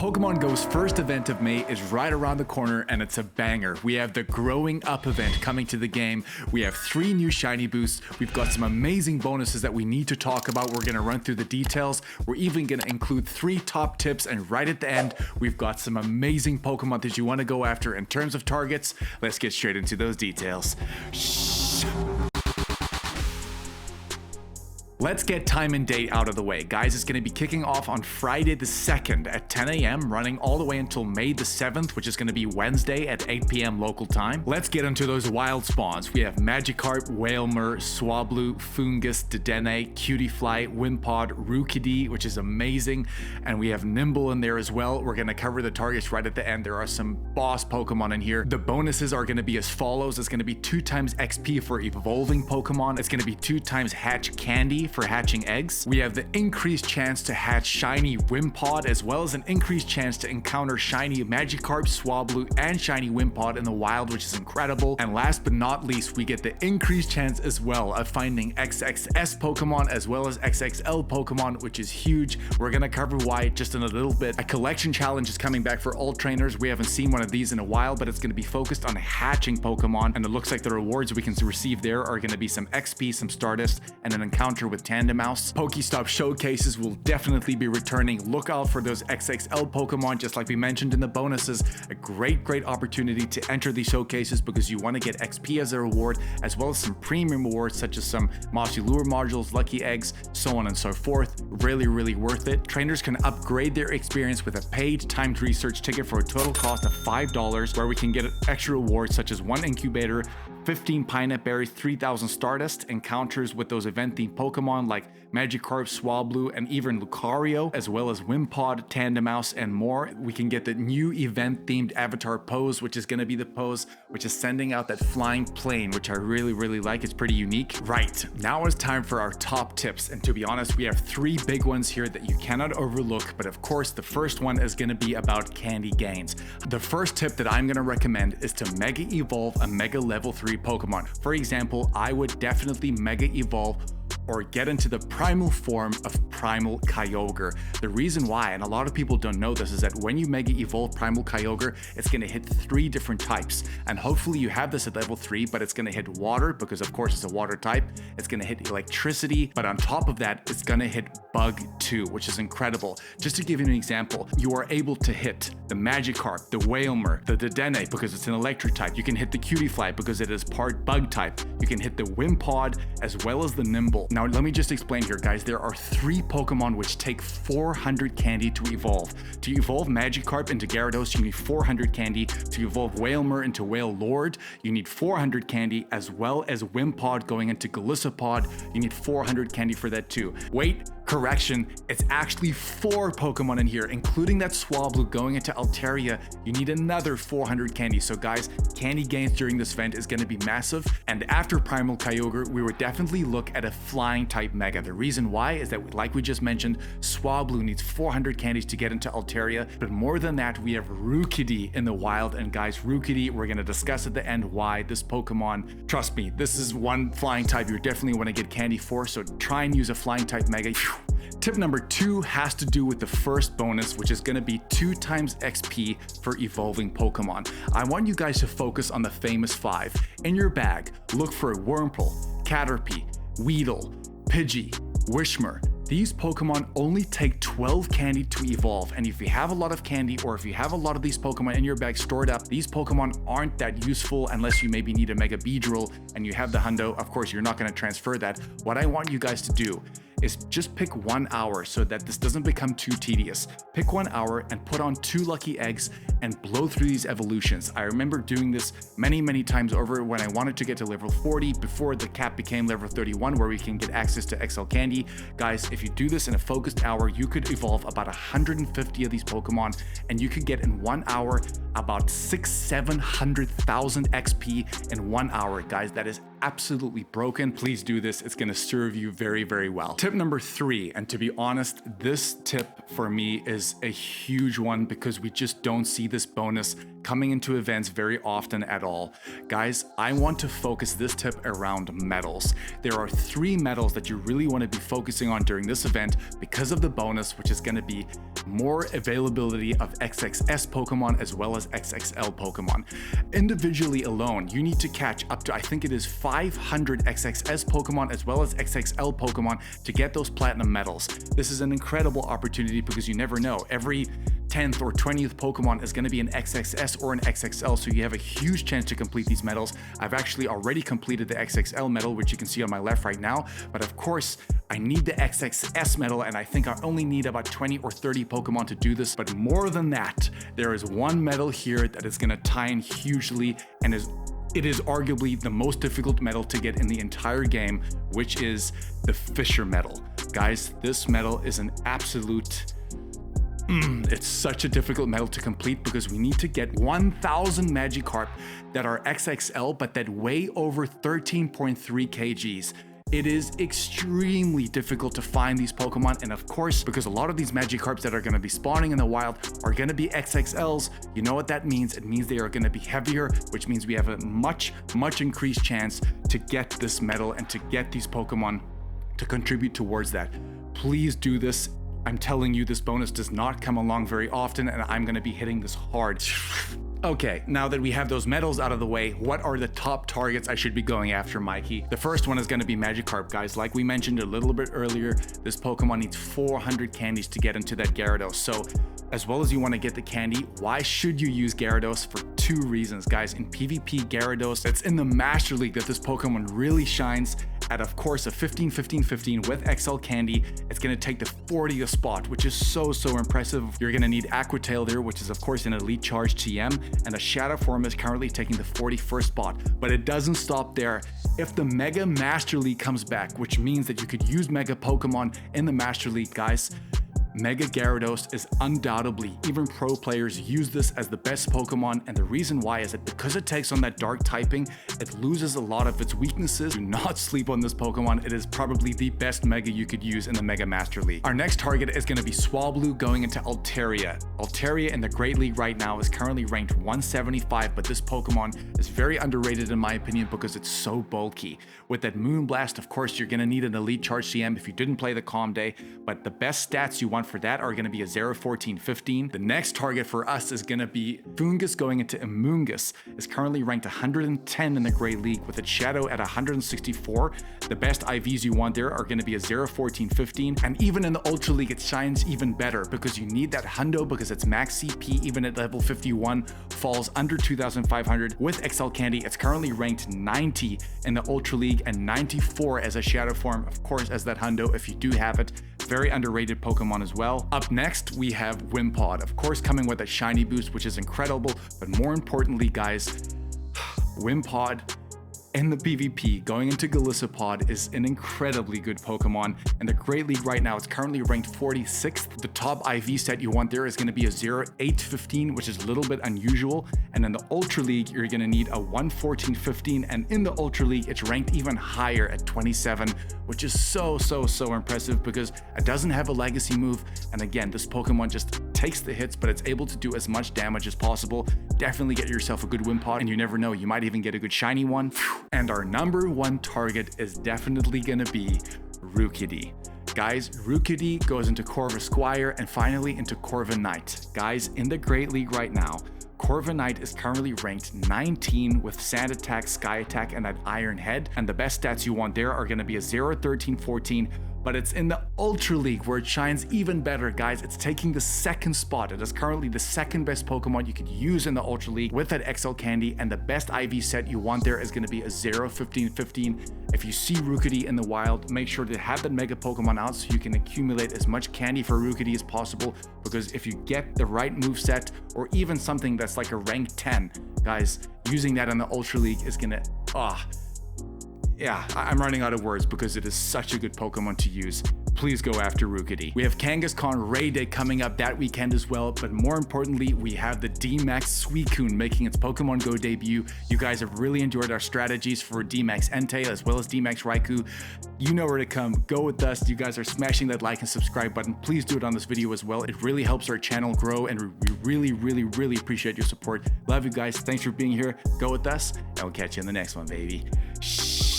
Pokemon GO's first event of May is right around the corner and it's a banger. We have the Growing Up event coming to the game. We have 3 new shiny boosts. We've got some amazing bonuses that we need to talk about. We're gonna run through the details. We're even gonna include 3 top tips, and right at the end, we've got some amazing Pokemon that you wanna go after in terms of targets. Let's get straight into those details. Shh. Let's get time and date out of the way. Guys, it's going to be kicking off on Friday the 2nd at 10 a.m., running all the way until May the 7th, which is going to be Wednesday at 8 p.m. local time. Let's get into those wild spawns. We have Magikarp, Wailmer, Swablu, Foongus, Dedenne, Cutiefly, Wimpod, Rookidee, which is amazing, and we have Nimble in there as well. We're going to cover the targets right at the end. There are some boss Pokemon in here. The bonuses are going to be as follows. It's going to be 2 times XP for evolving Pokemon. It's going to be 2 times Hatch Candy for hatching eggs. We have the increased chance to hatch shiny Wimpod, as well as an increased chance to encounter shiny Magikarp, Swablu, and shiny Wimpod in the wild, which is incredible. And last but not least, we get the increased chance as well of finding XXS Pokemon as well as XXL Pokemon, which is huge. We're gonna cover why just in a little bit. A collection challenge is coming back for all trainers. We haven't seen one of these in a while, but it's gonna be focused on hatching Pokemon, and it looks like the rewards we can receive there are gonna be some XP, some Stardust, and an encounter with Tandemaus. Pokestop showcases will definitely be returning. Look out for those XXL Pokemon, just like we mentioned in the bonuses. A great opportunity to enter these showcases because you want to get XP as a reward, as well as some premium rewards such as some Mossy Lure modules, lucky eggs, so on and so forth. Really worth it. Trainers can upgrade their experience with a paid timed research ticket for a total cost of $5, where we can get extra rewards such as 1 incubator, 15 Pinap Berries, 3,000 Stardust, encounters with those event-themed Pokemon like Magikarp, Swablu, and even Lucario, as well as Wimpod, Tandemaus, and more. We can get the new event-themed avatar pose, which is going to be the pose which is sending out that flying plane, which I really like. It's pretty unique. Right, now it's time for our top tips, and to be honest, we have 3 big ones here that you cannot overlook, but of course, the first one is going to be about candy gains. The first tip that I'm going to recommend is to Mega Evolve a Mega Level 3 Pokemon. For example, I would definitely Mega Evolve or get into the primal form of Primal Kyogre. The reason why, and a lot of people don't know this, is that when you Mega Evolve Primal Kyogre, it's going to hit 3 different types. And hopefully you have this at level 3, but it's going to hit water, because of course it's a water type. It's going to hit electricity, but on top of that, it's going to hit bug too, which is incredible. Just to give you an example, you are able to hit the Magikarp, the Wailmer, the Dedenne, because it's an electric type. You can hit the Cutiefly because it is part bug type. You can hit the Wimpod as well as the Nimble. Now, let me just explain here, guys. There are 3 Pokemon which take 400 candy to evolve. To evolve Magikarp into Gyarados, you need 400 candy. To evolve Wailmer into Wailord, you need 400 candy, as well as Wimpod going into Golisopod, you need 400 candy for that too. Wait, correction, it's actually 4 Pokemon in here, including that Swablu going into Altaria. You need another 400 candy. So guys, candy gains during this event is going to be massive. And after Primal Kyogre, we would definitely look at a flying type Mega. The reason why is that, like we just mentioned, Swablu needs 400 candies to get into Altaria. But more than that, we have Rookidee in the wild. And guys, Rookidee, we're going to discuss at the end why this Pokemon, trust me, this is one flying type you definitely want to get candy for. So try and use a flying type Mega. Tip number 2 has to do with the first bonus, which is going to be 2 times XP for evolving Pokemon. I want you guys to focus on the famous 5. In your bag, look for Wurmple, Caterpie, Weedle, Pidgey, Wishmer. These Pokemon only take 12 candy to evolve, and if you have a lot of candy, or if you have a lot of these Pokemon in your bag stored up, these Pokemon aren't that useful unless you maybe need a Mega Beedrill and you have the hundo. Of course, you're not going to transfer that. What I want you guys to do is just pick 1 hour so that this doesn't become too tedious. Pick 1 hour and put on 2 lucky eggs and blow through these evolutions. I remember doing this many times over when I wanted to get to level 40 before the cap became level 31, where we can get access to XL candy. Guys, if you do this in a focused hour, you could evolve about 150 of these Pokemon, and you could get in 1 hour about 600,000-700,000 XP in 1 hour. Guys, that is absolutely broken. Please do this. It's going to serve you very well. Tip number 3, and to be honest, this tip for me is a huge one because we just don't see this bonus coming into events very often at all. Guys, I want to focus this tip around medals. There are 3 medals that you really want to be focusing on during this event because of the bonus, which is going to be more availability of XXS Pokemon as well as XXL Pokemon. Individually alone, you need to catch up to, I think it is 500 XXS Pokemon as well as XXL Pokemon to get those platinum medals. This is an incredible opportunity because you never know. Every 10th or 20th Pokemon is going to be an XXS or an XXL, so you have a huge chance to complete these medals. I've actually already completed the XXL medal, which you can see on my left right now, but of course, I need the XXS medal, and I think I only need about 20 or 30 Pokemon to do this, but more than that, there is one medal here that is going to tie in hugely, and it is arguably the most difficult medal to get in the entire game, which is the Fisher medal. Guys, this medal is an absolute... it's such a difficult medal to complete because we need to get 1,000 Magikarp that are XXL but that weigh over 13.3 kgs. It is extremely difficult to find these Pokemon, and of course, because a lot of these Magikarps that are going to be spawning in the wild are going to be XXLs, you know what that means? It means they are going to be heavier, which means we have a much increased chance to get this medal and to get these Pokemon to contribute towards that. Please do this. I'm telling you, this bonus does not come along very often, and I'm going to be hitting this hard. Okay, now that we have those medals out of the way, what are the top targets I should be going after, Mikey? The first one is going to be Magikarp, guys. Like we mentioned a little bit earlier, this Pokemon needs 400 candies to get into that Gyarados. So as well as you want to get the candy, why should you use Gyarados? For 2 reasons, guys. In PvP, Gyarados, it's in the Master League that this Pokemon really shines. At, of course, a 15-15-15 with XL Candy, it's going to take the 40th spot, which is so impressive. You're going to need Aqua Tail there, which is, of course, an Elite Charge TM, and the Shadow Form is currently taking the 41st spot. But it doesn't stop there. If the Mega Master League comes back, which means that you could use Mega Pokemon in the Master League, guys, Mega Gyarados is undoubtedly, even pro players use this as the best Pokemon, and the reason why is that because it takes on that dark typing, it loses a lot of its weaknesses. Do not sleep on this Pokemon. It is probably the best Mega you could use in the Mega Master League. Our next target is going to be Swablu going into Altaria. Altaria in the Great League right now is currently ranked 175, but this Pokemon is very underrated in my opinion because it's so bulky. With that Moonblast, of course, you're going to need an Elite Charge CM if you didn't play the Calm Day, but the best stats you want for that are going to be a 0-14-15. The next target for us is going to be Foongus going into Amoonguss. Is currently ranked 110 in the Great League with its Shadow at 164. The best IVs you want there are going to be a 0-14-15, and even in the Ultra League it shines even better because you need that Hundo because its max CP even at level 51 falls under 2,500. With XL Candy, it's currently ranked 90 in the Ultra League and 94 as a Shadow Form, of course, as that Hundo if you do have it. Very underrated Pokemon as well. Up next, we have Wimpod, of course coming with a shiny boost, which is incredible, but more importantly, guys, Wimpod in the PvP going into Golisopod is an incredibly good Pokemon. In the Great League right now, it's currently ranked 46th. The top IV set you want there is going to be a 0-8-15, which is a little bit unusual. And in the Ultra League, you're going to need a 1-14-15. And in the Ultra League, it's ranked even higher at 27, which is so impressive because it doesn't have a legacy move. And again, this Pokemon just takes the hits, but it's able to do as much damage as possible. Definitely get yourself a good Wimpod, and you never know, you might even get a good shiny one. And our number 1 target is definitely gonna be Rookidee. Guys, Rookidee goes into Corvisquire and finally into Corviknight. Guys, in the Great League right now, Corviknight is currently ranked 19 with Sand Attack, Sky Attack, and that Iron Head. And the best stats you want there are going to be a 0-13-14, but it's in the Ultra League where it shines even better, guys. It's taking the 2nd spot. It is currently the 2nd best Pokemon you could use in the Ultra League with that XL Candy, and the best IV set you want there is going to be a 0-15-15. If you see Rookidee in the wild, make sure to have that Mega Pokemon out so you can accumulate as much candy for Rookidee as possible, because if you get the right moveset or even something that's like a rank 10, guys, using that in the Ultra League is going to, yeah, I'm running out of words because it is such a good Pokemon to use. please go after Rookity. We have Kangaskhan Raid Day coming up that weekend as well, but more importantly, we have the D-Max Suicune making its Pokemon Go debut. You guys have really enjoyed our strategies for D-Max Entei as well as D-Max Raikou. You know where to come. Go with us. You guys are smashing that like and subscribe button. Please do it on this video as well. It really helps our channel grow, and we really appreciate your support. Love you guys. Thanks for being here. Go with us, and we'll catch you in the next one, baby. Shh.